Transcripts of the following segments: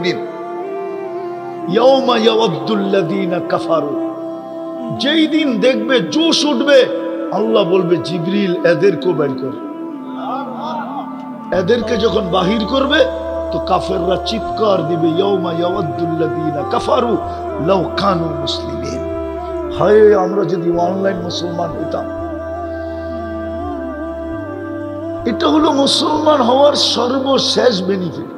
দিন। ইয়াউমা ইয়াওয়াদ্দুল্লাযীনা কাফারু, যেই দিন দেখবে জোশ উঠবে, আল্লাহ বলবে জিবরিল এদেরকে বের কর। এদেরকে যখন বাহির করবে তো কাফেররা চিৎকার দিবে, ইয়াউমা ইয়াওয়াদ্দুল্লাযীনা কাফারু লাউ কানু মুসলিমিন। হায় আমরা যদি অনলাইন মুসলমান হইতাম। এটা হলো মুসলমান হওয়ার সর্বশেষ বেনিফিট।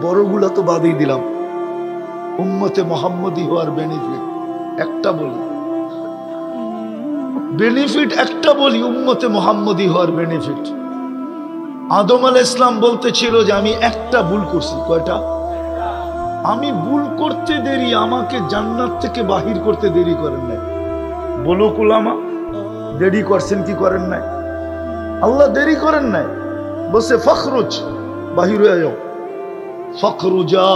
বড়গুলা তো বাদই দিলাম, উম্মতে মুহাম্মদী হওয়ার বেনিফিট একটা বলি, বেনিফিট একটা বলি, উম্মতে মুহাম্মদী হওয়ার বেনিফিট। আদম আলাইহিস সালাম বলতেছিল যে আমি একটা ভুল করছি। কয়টা? আমি ভুল করতে দেরি, আমাকে জান্নাত থেকে বাহির করতে দেরি করেন নাই। বলো কুলামা, দেরি করছেন কি করেন নাই? আল্লাহ দেরি করেন নাই, বসে ফখরুজ, বাহির হয়ে যাও। ফখরুজা,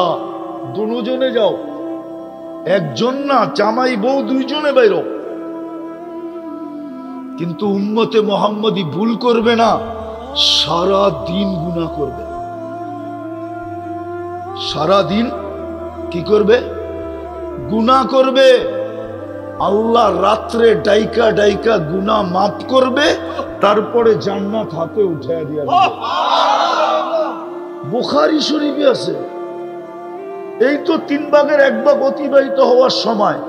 দুজনে যাও, একজন না, জামাই বউ দুইজনে বাইরো। কিন্তু উম্মতে মুহাম্মদী ভুল করবে না, সারা দিন গুনাহ করবে। সারা দিন কি করবে? গুনাহ করবে। আল্লাহ রাত্রে ডাইকা ডাইকা গুনাহ মাফ করবে, তারপরে জান্নাত হাতে উঠায় দিয়া দিবে। বুখারী শরীফে আছে। এই তো 3 ভাগের 1 ভাগ অতিবাহিত হওয়ার সময়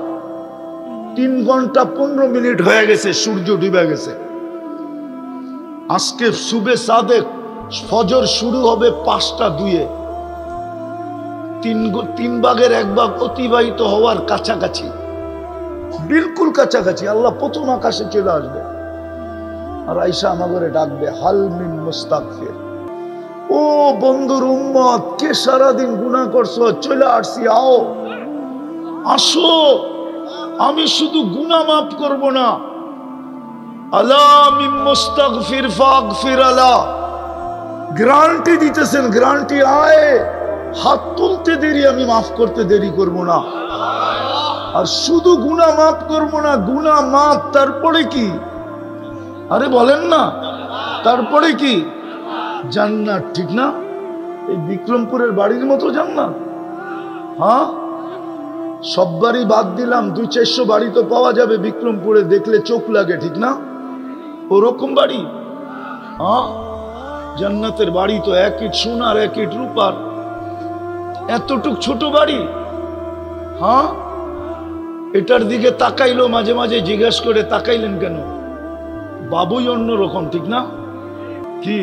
3 ঘন্টা 15 মিনিট হয়ে গেছে, সূর্য ডুবে গেছে। আজকে সুবে সাদেক, ফজর শুরু হবে 5টা 2-এ। 3 ভাগের 1 ভাগ অতিবাহিত হওয়ার কাছাকাছি, বিলকুল কাছাকাছি। আল্লাহ প্রথম আকাশে চলে আসবে আর আয়েশা আমাকে ডাকবে, হাল মিন মুস্তাগফির। ও বন্ধুর উম্মত, কে সারাদিন গুনাহ করছো, চলে আসছি, আও আসো, আমি শুধু গুনাহ মাফ করব না। আলা মিন মুস্তাগফির ফাগফির আলা, গ্যারান্টি দিতেছেন, গ্যারান্টি আয়। হাত তুলতে দেরি, আমি মাফ করতে দেরি করব না। আর শুধু গুনাহ মাফ করব না, গুনাহ মাফ, তারপরে কি? আরে বলেন না, তারপরে কি? জান্নাত, ঠিক না? এই বিক্রমপুরের বাড়ির মতো জান্নাত। হ্যাঁ, সব বাড়ি বাদ দিলাম, 200-400 বাড়ি তো পাওয়া যাবে বিক্রমপুরে, দেখলে চোখ লাগে, ঠিক না? ওরকম বাড়ি। হ্যাঁ, জান্নাতের বাড়ি তো 1 ইট সোনার 1 ইট রূপার, এতটুক ছোট বাড়ি। হ্যাঁ, এটার দিকে তাকাইলো, মাঝে মাঝে জিজ্ঞেস করে তাকাইলেন কেন? বাবুই অন্যরকম, ঠিক না? কি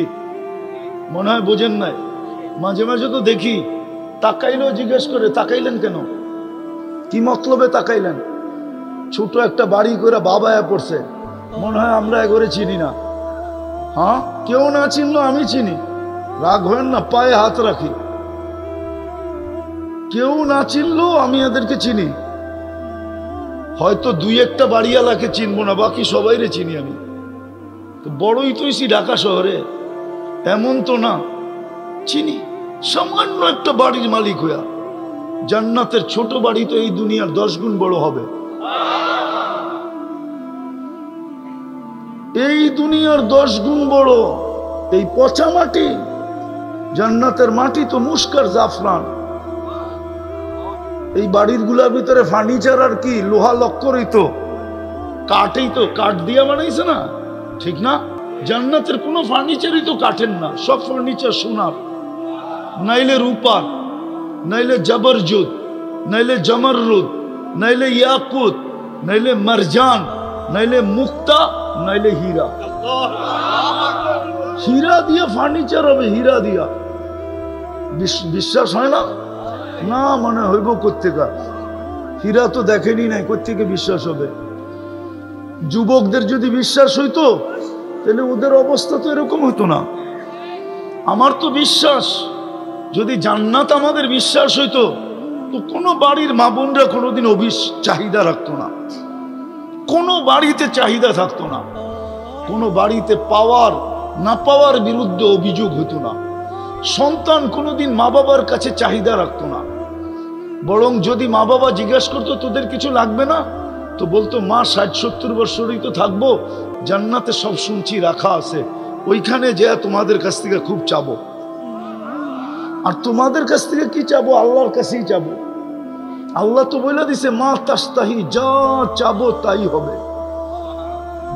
মনে হয় বোঝেন নাই? মাঝে মাঝে তো দেখি তাকাইলো, জিজ্ঞেস করে তাকাইলেন কেন? কি মতলবে তাকাইলেন? ছোট একটা বাড়ি করে বাবায়া পড়ছে, মনে হয় আমরা এগোরে চিনি না। হ্যাঁ, কেউ না চিনলো আমি চিনি, রাগ হবেন না, পায়ে হাত রাখি। কেউ না চিনলো আমি এদেরকে চিনি। হয়তো 2-1টা বাড়িওয়ালাকে চিনবো না, বাকি সবাইরে চিনি আমি। তো বড়ই তো হইছি ঢাকা শহরে, এমন তো না, চিনি। সামান্য একটা বাড়ির মালিক হইয়া। জান্নাতের ছোট বাড়ি তো এই দুনিয়ার 10 গুণ বড় হবে। এই দুনিয়ার 10 গুণ বড়। এই পচা মাটি, জান্নাতের মাটি তো মুস্কার জাফরান। এই বাড়ির গুলার ভিতরে ফার্নিচার আর কি, লোহা লক্করই তো, কাঠই তো, কাঠ দিয়া বানাইছে না, ঠিক না? জান্নাতের কোনো ফার্নিচারই তো কাঠের না, সব ফার্নিচার সোনার, নাইলে রূপার, নাইলে জবরজুদ, নাইলে জমররুদ, নাইলে ইয়াকুত, নাইলে মারজান, নাইলে মুক্তা, নাইলে হীরা। হীরা দিয়া ফার্নিচার হবে, হীরা দিয়া। বিশ্বাস হয় না? না মানে হইব কোত্থেকে? হীরা তো দেখেনি নাই, কোত্থেকে বিশ্বাস হবে? যুবকদের যদি বিশ্বাস হইতো তাহলে ওদের অবস্থা তো এরকম হতো না। আমার তো বিশ্বাস, যদি জান্নাত আমাদের বিশ্বাস হইতো তো কোনো বাড়ির মা বোনরা কোনোদিন চাহিদা রাখতো না, কোনো বাড়িতে চাহিদা থাকতো না, কোনো বাড়িতে পাওয়ার না পাওয়ার বিরুদ্ধে অভিযোগ হতো না, সন্তান কোনোদিন মা বাবার কাছে চাহিদা রাখতো না। বরং যদি মা বাবা জিজ্ঞেস করতো তোদের কিছু লাগবে না, তো বলতো মা 60-70 বছরই তো থাকবো, জান্নাতে সব শুনছি রাখা আছে, ওইখানে যে তোমাদের কাছ থেকে খুব চাবো। আর তোমাদের কাছ থেকে কি চাবো? আল্লাহর কাছেই চাবো। আল্লাহ তো বলে দিছে মা তাস্তাহি, যা চাবো তাই হবে।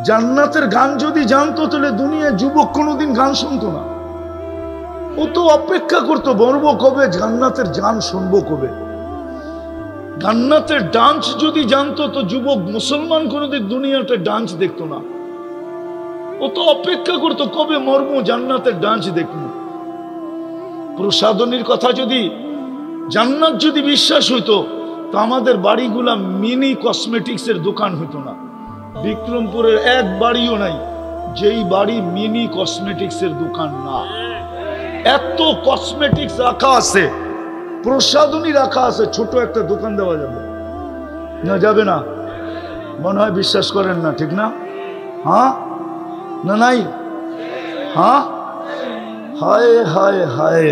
জান্নাতের গান যদি জানতো তাহলে দুনিয়ায় যুবক কোনোদিন গান শুনতো না। ও তো অপেক্ষা করতো মরবো কবে, জান্নাতের গান শুনবো কবে। জান্নাতের ডান্স যদি জানতো তো যুবক মুসলমান কোনোদিন দুনিয়াতে ডান্স দেখতো না। ও তো অপেক্ষা করতো কবে মরবো, জান্নাতের ডান্স দেখবো। প্রসাদনীর কথা যদি, জান্নাত যদি বিশ্বাস হইতো তো আমাদের বাড়িগুলা মিনি কসমেটিক্স এর দোকান হইতো না। বিক্রমপুরের এক বাড়িও নাই যেই বাড়ি মিনি কসমেটিক্স এর দোকান না। এত কসমেটিক্স রাখা আছে, প্রসাদনী রাখা আছে, ছোট একটা দোকান দেওয়া যাবে না? যাবে না? মনে হয় বিশ্বাস করেন না, ঠিক না? হ্যাঁ না নাই? হ্যাঁ, হায় হায় হায়।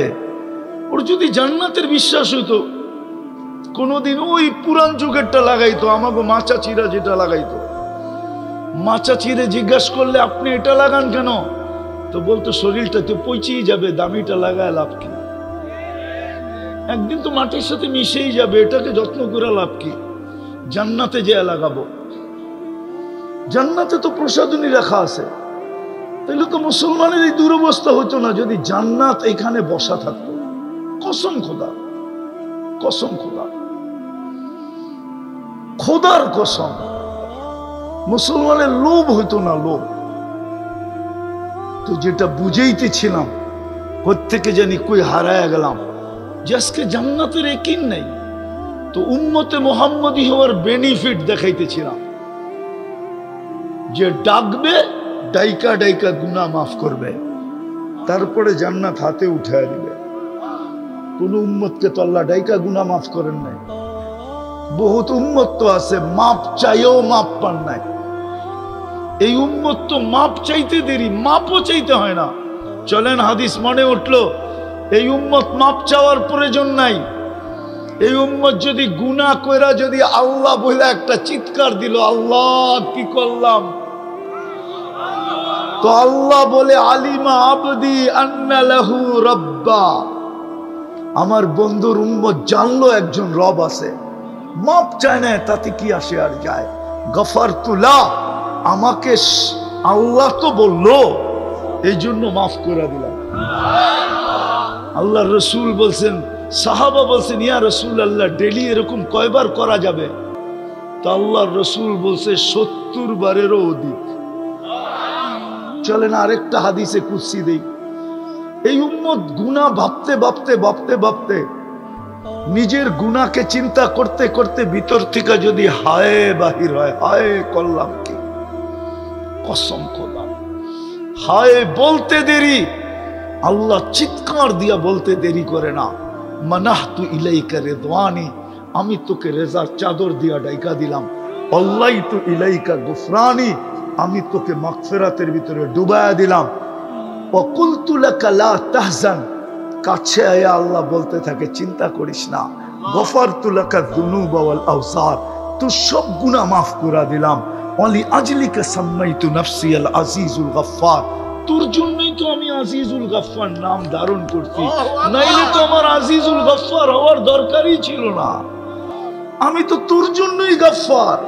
ওর যদি জান্নাতের বিশ্বাস হইতো কোনদিন ওই পুরান যুগেরটা লাগাইতো। আমাকে মাচা চিরা যেটা লাগাইতো, মাচা চিরে জিজ্ঞাসা করলে আপনি এটা লাগান কেন, তো বলতো শরীরটা তো পচিয়ে যাবে, দামিটা লাগায় লাভ কি? একদিন তো মাটির সাথে মিশেই যাবে, এটাকে যত্ন করে লাভ কি? জান্নাতে যে লাগাবো। জান্নাতে তো প্রসাদনী রাখা আছে, তাহলে তো মুসলমানের এই দুরবস্থা হতো না যদি জান্নাত এখানে বসা থাকতো। কসম খোদা, কসম খোদা, খোদার কসম, মুসলমানের লোভ হইতো না, লোভ। তো যেটা বুঝেইতেছিলাম কোত্থেকে জানি কই হারায় গেলাম, যে আজকে জান্নাতের একিন নাই, তো উম্মতে মুহাম্মদী হওয়ার বেনিফিট দেখাইতেছিলাম। যে ডাকবে ডাইকা ডাইকা গুনাহ মাফ করবে, তারপরে জান্নাত হাতে উঠায় দিবে। কোন উম্মতকে তো আল্লাহ ডাইকা গুনাহ মাফ করেন নাই। বহুত উম্মত তো আছে মাপ চাইও মাপ পান নাই। এই উম্মত তো মাপ চাইতে দেরি, মাপও চাইতে হয় না। চলেন হাদিস মনে উঠলো, এই উম্মত মাপ চাওয়ার প্রয়োজন নাই। এই উম্মত যদি গুনাহ কইরা যদি আল্লাহ বলে একটা চিৎকার দিল, আল্লাহ কি করলাম, তো আল্লাহ বলে আলিমা আবদি আন্না লাহু রাব্বা, আমার বন্ধুর উম্মত জানলো একজন রব আছে। মাপ চায় না, তাতে কি আসে আর যায়। গফারতুলা, আমাকে আল্লাহ তো বললো এই জন্য মাফ করে দিলাম। আল্লাহ রসুল বলছেন, সাহাবা বলছেন ইয়া রসুল আল্লাহ ডেলি এরকম কয়বার করা যাবে? তো আল্লাহ রসুল বলছে 70 বারেরও অধিক। চলেন আরেকটা হাদিসে কুদসি দেই। এই উম্মত গুনাহ ভাবতে ভাবতে ভাবতে ভাবতে নিজের গুনাহকে চিন্তা করতে করতে ভিতর থেকে যদি হায় বাহির হয়, হায় করলাম কি, কসম খোদা, হায় বলতে দেরি, আল্লাহ চিৎকার দিয়া বলতে দেরি করে না। মানাহতু ইলাইকা রিদওয়ানি, আমি তোকে রেজার চাদর দিয়া ডাইকা দিলাম। আল্লাইতু ইলাইকা গুফরানি, আমি তোকে মাগফিরাতের ভিতরে ডুবায়া দিলাম। ওয়া কুলতু লাকা লা তাহজান, কাছে আয়া আল্লাহ বলতে থাকে চিন্তা করিস না। গফারতু লাকা যুনুবা ওয়াল আওসার, তুই সব গুনাহ মাফ করে দিলাম। ওয়ালি আজলিকা সাম্মাইতু নাফসি আল আজিজুল গফফার, তোর জন্যই তো আমি আজিজুল গফফার নাম ধারণ করছি, নাইলে তো আমার আজিজুল গফফার হওয়ার দরকারই ছিল না। আমি তো তোর জন্যই গফফার।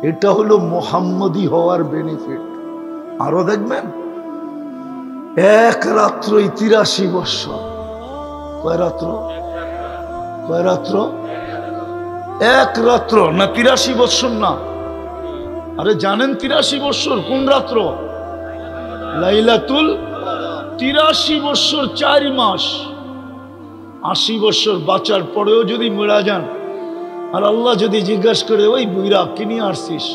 এটা হলো মুহাম্মদী হওয়ার বেনিফিট। আরো দেখবেন, এক রাত্রই 83 বছর। কয় রাত্র? কয় রাত্র? এক রাত্র না, 83 বছর না। আরে জানেন 83 বছর কোন রাত্র? লাইলাতুল 83 বছর 4 মাস। 80 বছর বাঁচার পরেও যদি মরা যান, আর আল্লাহ যদি জিজ্ঞাসা করে ওই বুইরা কি নিয়ে আসছিস,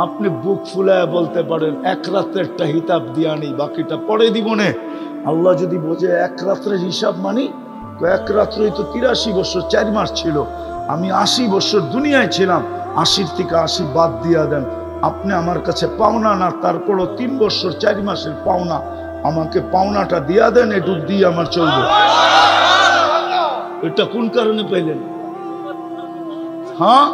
আপনি বুক ফুলায় বলতে পারেন এক রাত্রেরটা হিসাব দিয়া নেই, বাকিটা পরে দিব নে। আল্লাহ যদি বোঝে এক রাত্রের হিসাব মানি, এক রাত্রই তো 83 বছর 4 মাস ছিল। আমি 80 বছর দুনিয়ায় ছিলাম, 80 থেকে 80 বাদ দিয়া দেন। আপনি আমার কাছে পাওনা না, তারপরও 3 বছর 4 মাসের পাওনা, আমাকে পাওনাটা দিয়া দেন, এটুক দিয়ে আমার চলবে। এটা কোন কারণে পাইলেন? হ্যাঁ,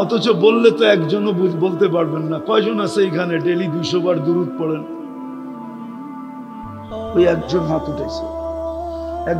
অথচ বললে তো একজনও বলতে পারবেন না। কয়জন আছে এখানে ডেলি 200 বার দুরূদ পড়েন? ওই একজন হাত উঠেছে। এক